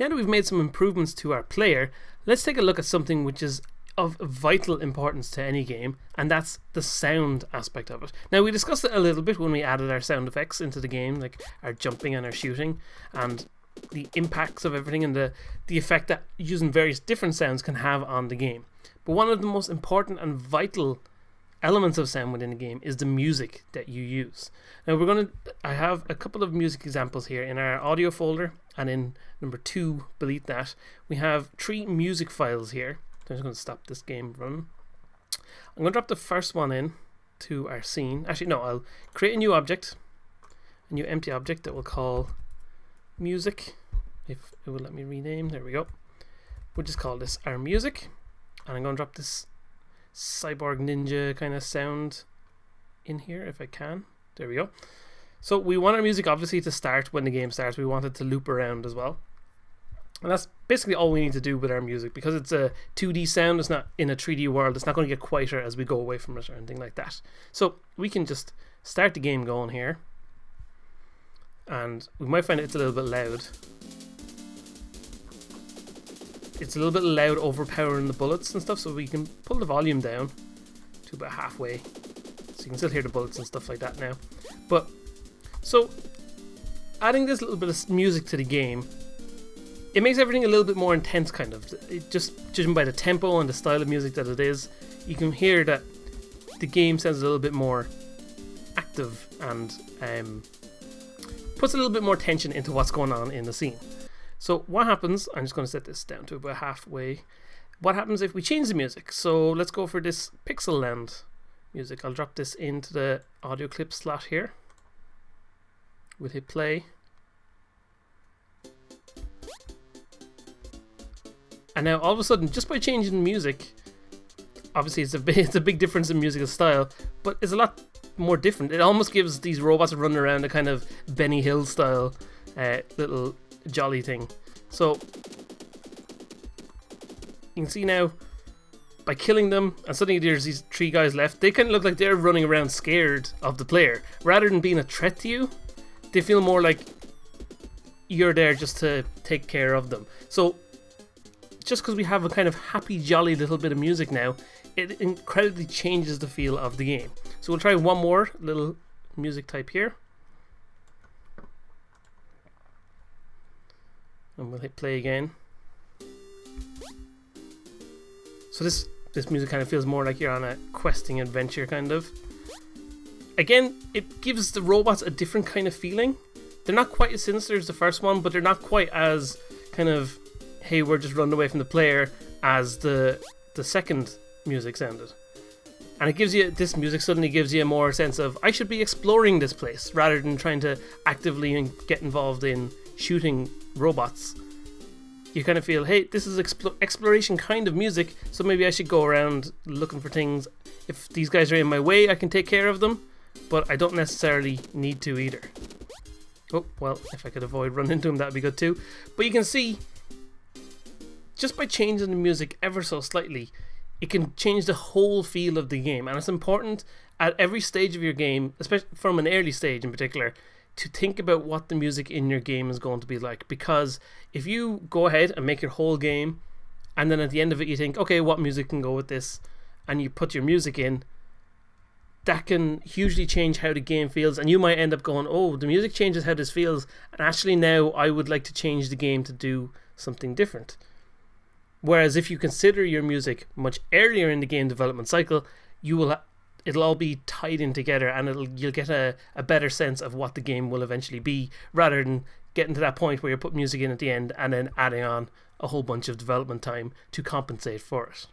Now that we've made some improvements to our player, let's take a look at something which is of vital importance to any game, and that's the sound aspect of it. Now, we discussed it a little bit when we added our sound effects into the game, like our jumping and our shooting, and the impacts of everything, and the effect that using various different sounds can have on the game. But one of the most important and vital elements of sound within the game is the music that you use. Now I have a couple of music examples here in our audio folder, and in number 2 beneath that we have 3 music files here. So I'm just going to stop this game running. I'm going to drop the first one in to our scene. Actually no, I'll create a new object, a new empty object that we'll call music, if it will let me rename. There we go. We'll just call this our music, and I'm going to drop this cyborg ninja kind of sound in here if I can. There we go. So we want our music obviously to start when the game starts. We want it to loop around as well, and that's basically all we need to do with our music. Because it's a 2D sound, it's not in a 3D world, it's not going to get quieter as we go away from it or anything like that. So we can just start the game going here, and we might find it's a little bit loud. It's a little bit loud, overpowering the bullets and stuff, so we can pull the volume down to about halfway, so you can still hear the bullets and stuff like that now. But so adding this little bit of music to the game, it makes everything a little bit more intense, kind of. It just judging by the tempo and the style of music that it is, you can hear that the game sounds a little bit more active and puts a little bit more tension into what's going on in the scene. So what happens, I'm just going to set this down to about halfway. What happens if we change the music? So let's go for this Pixel Land music. I'll drop this into the audio clip slot here. We'll hit play. And now all of a sudden, just by changing the music, obviously it's a big difference in musical style, but it's a lot more different. It almost gives these robots running around a kind of Benny Hill style little jolly thing. So you can see now, by killing them, and suddenly there's these 3 guys left, they kind of look like they're running around scared of the player. Rather than being a threat to you, they feel more like you're there just to take care of them. So just because we have a kind of happy, jolly little bit of music now, it incredibly changes the feel of the game. So we'll try one more little music type here. And we'll hit play again. So this music kind of feels more like you're on a questing adventure, kind of. Again, it gives the robots a different kind of feeling. They're not quite as sinister as the first one, but they're not quite as kind of, hey, we're just running away from the player, as the second music sounded. And it gives you, this music suddenly gives you a more sense of, I should be exploring this place, rather than trying to actively get involved in shooting robots. You kind of feel, hey, this is exploration kind of music, so maybe I should go around looking for things. If these guys are in my way, I can take care of them, but I don't necessarily need to either. Oh, well, if I could avoid running into them, that'd be good too. But you can see, just by changing the music ever so slightly, it can change the whole feel of the game. And it's important at every stage of your game, especially from an early stage in particular, to think about what the music in your game is going to be like. Because if you go ahead and make your whole game, and then at the end of it you think, okay, what music can go with this, and you put your music in, that can hugely change how the game feels, and you might end up going, oh, the music changes how this feels, and actually now I would like to change the game to do something different. Whereas if you consider your music much earlier in the game development cycle, it'll all be tied in together, and you'll get a better sense of what the game will eventually be, rather than getting to that point where you put music in at the end and then adding on a whole bunch of development time to compensate for it.